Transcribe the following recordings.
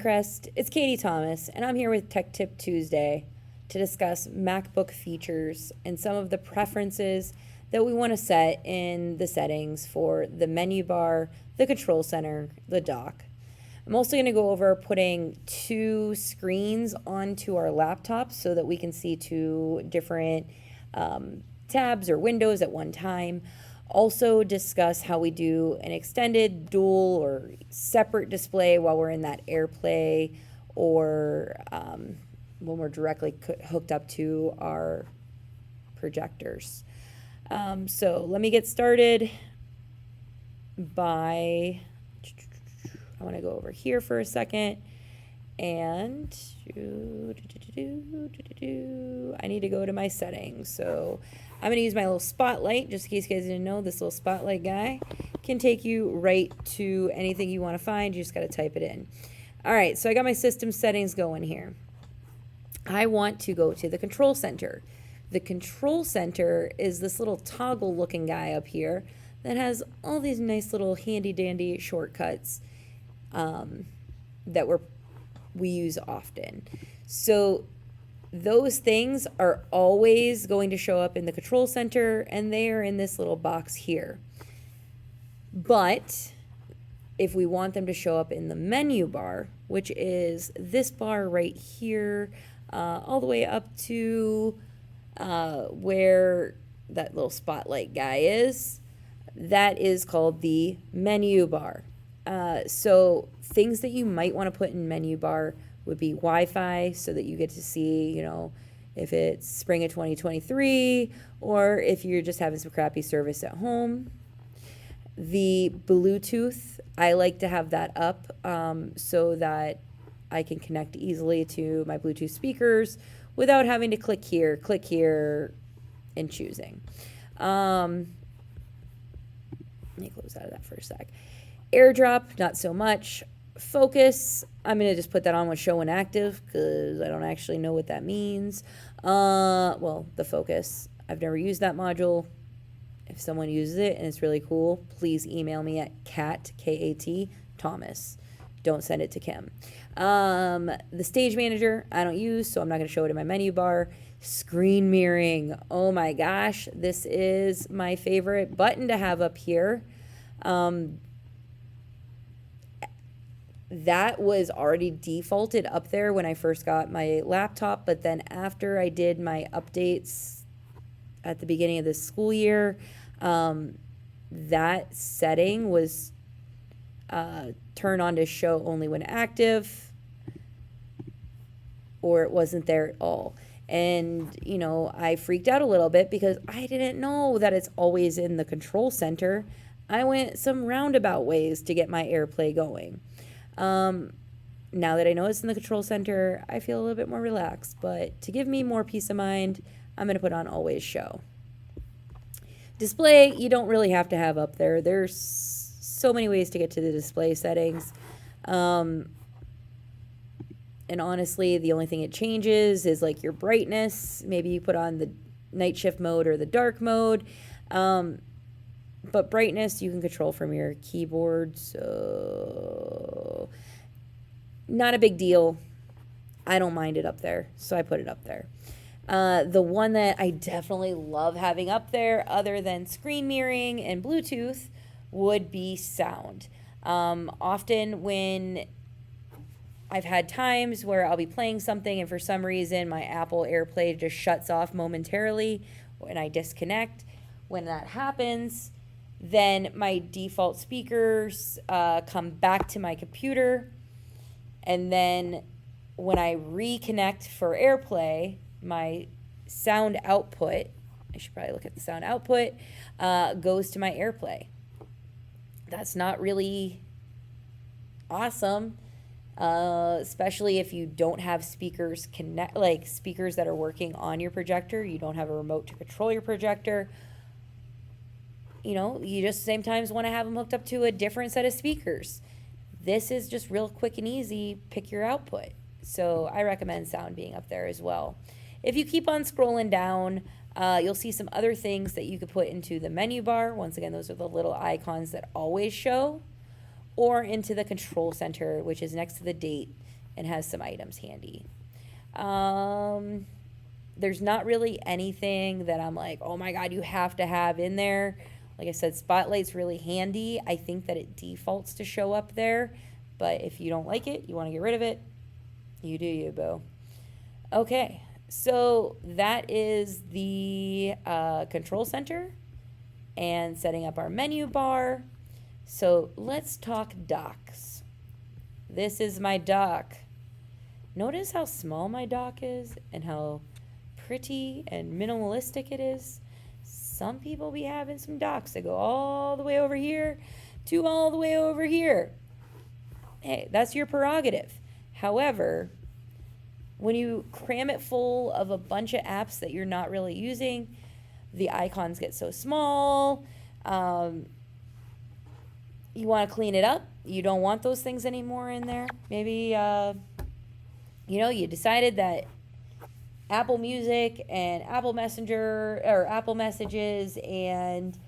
Crest, it's Katie Thomas, and I'm here with Tech Tip Tuesday to discuss MacBook features and some of the preferences that we want to set in the settings for the menu bar, the control center, the dock. I'm also going to go over putting two screens onto our laptops so that we can see two different tabs or windows at one time. Also discuss how we do an extended dual or separate display while we're in that AirPlay or when we're directly hooked up to our projectors. So let me get started by, I want to go over here for a second, and I need to go to my settings. So I'm going to use my little spotlight, just in case you guys didn't know, this little spotlight guy can take you right to anything you want to find. You just got to type it in. All right, so I got my system settings going here. I want to go to the control center. The control center is this little toggle looking guy up here that has all these nice little handy dandy shortcuts that we use often. So those things are always going to show up in the control center, and they are in this little box here. But if we want them to show up in the menu bar, which is this bar right here, all the way up to where that little spotlight guy is, that is called the menu bar. So things that you might want to put in menu bar would be Wi-Fi, so that you get to see, if it's spring of 2023 or if you're just having some crappy service at home. The Bluetooth, I like to have that up so that I can connect easily to my Bluetooth speakers without having to click here, and choosing. Let me close out of that for a sec. AirDrop, not so much. Focus, I'm going to just put that on with show and active because I don't actually know what that means. Well, the focus, I've never used that module. If someone uses it and it's really cool, please email me at K-A-T, Thomas. Don't send it to Kim. The stage manager, I don't use, so I'm not going to show it in my menu bar. Screen mirroring, oh my gosh, this is my favorite button to have up here. That was already defaulted up there when I first got my laptop, but then after I did my updates at the beginning of this school year, that setting was turned on to show only when active, or it wasn't there at all. And, I freaked out a little bit because I didn't know that it's always in the control center. I went some roundabout ways to get my AirPlay going. Now that I know it's in the control center, I feel a little bit more relaxed. But to give me more peace of mind, I'm going to put on always show. Display, you don't really have to have up there. There's so many ways to get to the display settings. And honestly, the only thing it changes is like your brightness. Maybe you put on the night shift mode or the dark mode. But brightness you can control from your keyboard, so not a big deal. I don't mind it up there, so I put it up there. The one that I definitely love having up there, other than screen mirroring and Bluetooth, would be sound. Often when I've had times where I'll be playing something and for some reason my Apple AirPlay just shuts off momentarily when I disconnect. When that happens, then my default speakers come back to my computer, and then when I reconnect for AirPlay, my sound output, I should probably look at the sound output, goes to my AirPlay. That's not really awesome, especially if you don't have speakers speakers that are working on your projector. You don't have a remote to control your projector. You just same times want to have them hooked up to a different set of speakers. This is just real quick and easy. Pick your output. So I recommend sound being up there as well. If you keep on scrolling down, you'll see some other things that you could put into the menu bar. Once again, those are the little icons that always show. Or into the control center, which is next to the date. and has some items handy. There's not really anything that I'm like, oh my God, you have to have in there. Like I said, Spotlight's really handy. I think that it defaults to show up there, but if you don't like it, you want to get rid of it, you do you, boo. Okay, so that is the control center and setting up our menu bar. So let's talk docks. This is my dock. Notice how small my dock is and how pretty and minimalistic it is. Some people be having some docks that go all the way over here to all the way over here. Hey, that's your prerogative. However, when you cram it full of a bunch of apps that you're not really using, the icons get so small. You want to clean it up. You don't want those things anymore in there. Maybe, you decided that Apple Music and Apple Messenger or Apple Messages and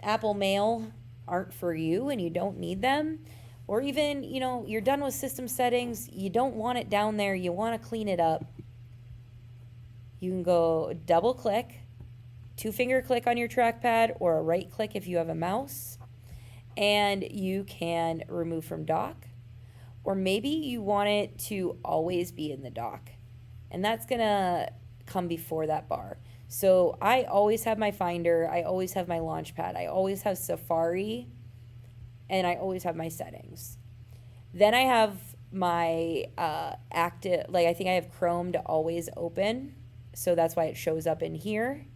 Apple Mail aren't for you and you don't need them. Or even, you're done with system settings. You don't want it down there. You want to clean it up. You can go double click, 2-finger click on your trackpad, or a right click if you have a mouse. And you can remove from dock. Or maybe you want it to always be in the dock. And that's going to come before that bar. So I always have my Finder. I always have my Launchpad. I always have Safari. And I always have my settings. Then I have my active, I think I have Chrome to always open. So that's why it shows up in here.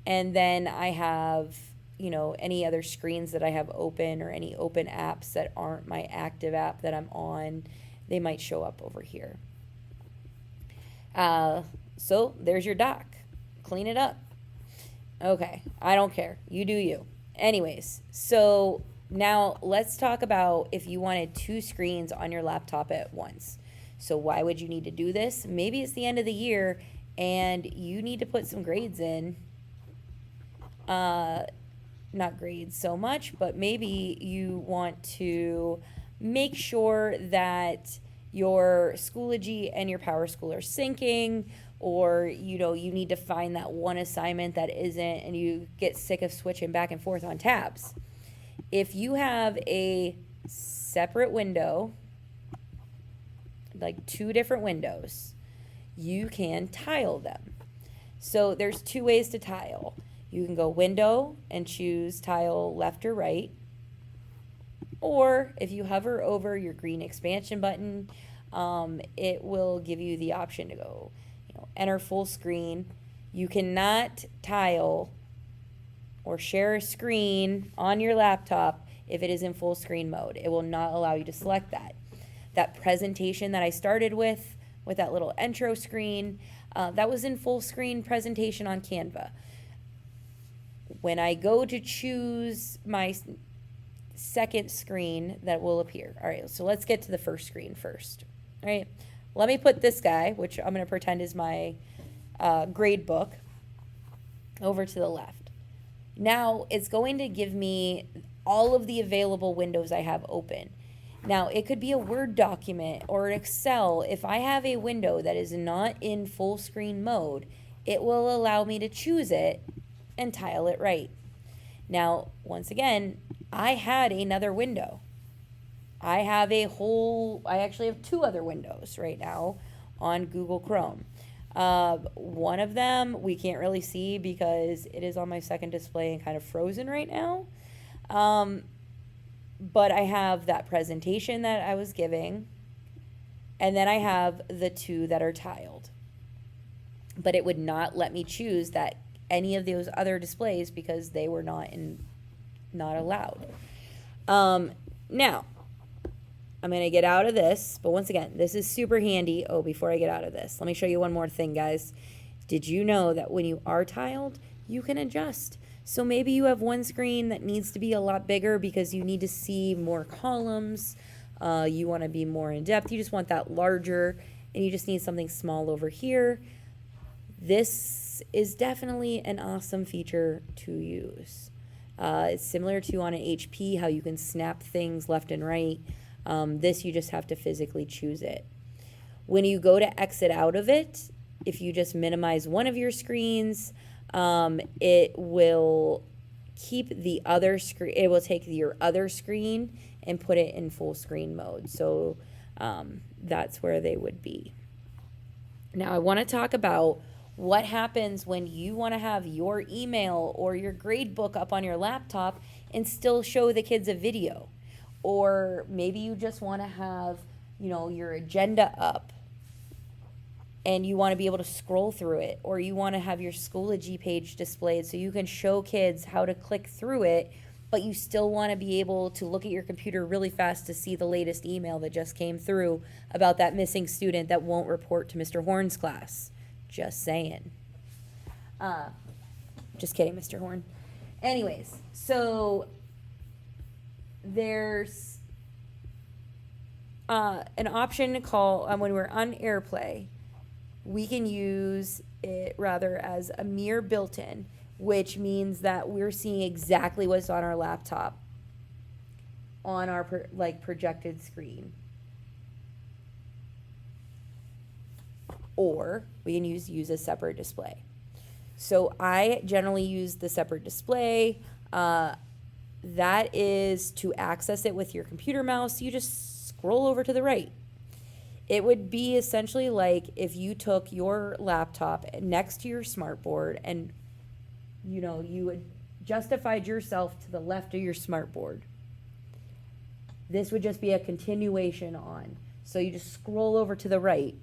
And then I have, any other screens that I have open or any open apps that aren't my active app that I'm on, they might show up over here. So there's your dock. Clean it up. Okay, I don't care. You do you. Anyways, so now let's talk about if you wanted 2 screens on your laptop at once. So why would you need to do this? Maybe it's the end of the year and you need to put some grades in. Not grades so much, but maybe you want to make sure that your Schoology and your PowerSchool are syncing, or you need to find that one assignment that isn't and you get sick of switching back and forth on tabs. If you have a separate window, like 2 different windows, you can tile them. So there's 2 ways to tile. You can go window and choose tile left or right. Or if you hover over your green expansion button, it will give you the option to go, enter full screen. You cannot tile or share a screen on your laptop if it is in full screen mode. It will not allow you to select that. That presentation that I started with that little intro screen, that was in full screen presentation on Canva. When I go to choose my second screen, that will appear. All right, so let's get to the first screen first. All right, let me put this guy, which I'm going to pretend is my grade book, over to the left. Now it's going to give me all of the available windows I have open. Now it could be a Word document or an Excel. If I have a window that is not in full screen mode, it will allow me to choose it and tile it right. Now, once again, I had another window. I actually have 2 other windows right now on Google Chrome. One of them we can't really see because it is on my second display and kind of frozen right now. But I have that presentation that I was giving, and then I have the 2 that are tiled. But it would not let me choose any of those other displays because they were not allowed. Now, I'm going to get out of this, but once again, this is super handy. Oh, before I get out of this, let me show you one more thing, guys. Did you know that when you are tiled, you can adjust? So maybe you have one screen that needs to be a lot bigger because you need to see more columns. You want to be more in depth. You just want that larger, and you just need something small over here. This is definitely an awesome feature to use. It's similar to on an HP, how you can snap things left and right. This, you just have to physically choose it. When you go to exit out of it, if you just minimize one of your screens, it will keep the other screen, it will take your other screen and put it in full screen mode. So that's where they would be. Now I want to talk about what happens when you want to have your email or your grade book up on your laptop and still show the kids a video. Or maybe you just want to have, your agenda up and you want to be able to scroll through it, or you want to have your Schoology page displayed so you can show kids how to click through it, but you still want to be able to look at your computer really fast to see the latest email that just came through about that missing student that won't report to Mr. Horn's class. Just saying. Just kidding, Mr. Horn. Anyways, so there's an option called, when we're on AirPlay, we can use it rather as a mere built-in, which means that we're seeing exactly what's on our laptop on our projected screen. Or we can use a separate display. So I generally use the separate display. That is to access it with your computer mouse. You just scroll over to the right. It would be essentially like if you took your laptop next to your smartboard and you would justified yourself to the left of your smartboard. This would just be a continuation on. So you just scroll over to the right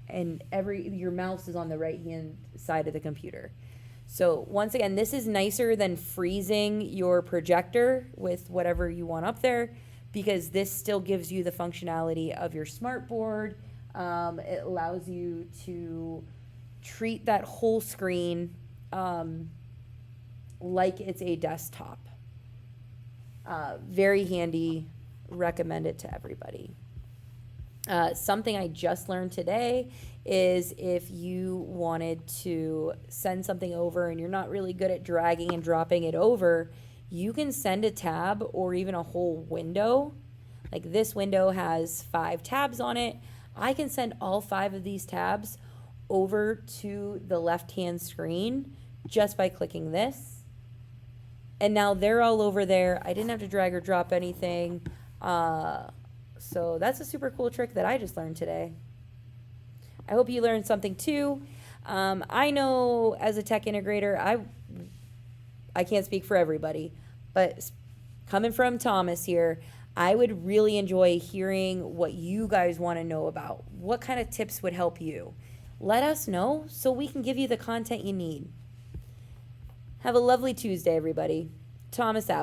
and your mouse is on the right hand side of the computer. So once again, this is nicer than freezing your projector with whatever you want up there, because this still gives you the functionality of your smartboard. It allows you to treat that whole screen like it's a desktop. Very handy. Recommend it to everybody. Something I just learned today is if you wanted to send something over and you're not really good at dragging and dropping it over, you can send a tab or even a whole window. Like this window has 5 tabs on it. I can send all 5 of these tabs over to the left-hand screen just by clicking this. And now they're all over there. I didn't have to drag or drop anything. So that's a super cool trick that I just learned today. I hope you learned something too. I know as a tech integrator, I can't speak for everybody, but coming from Thomas here, I would really enjoy hearing what you guys want to know about. What kind of tips would help you? Let us know so we can give you the content you need. Have a lovely Tuesday, everybody. Thomas out.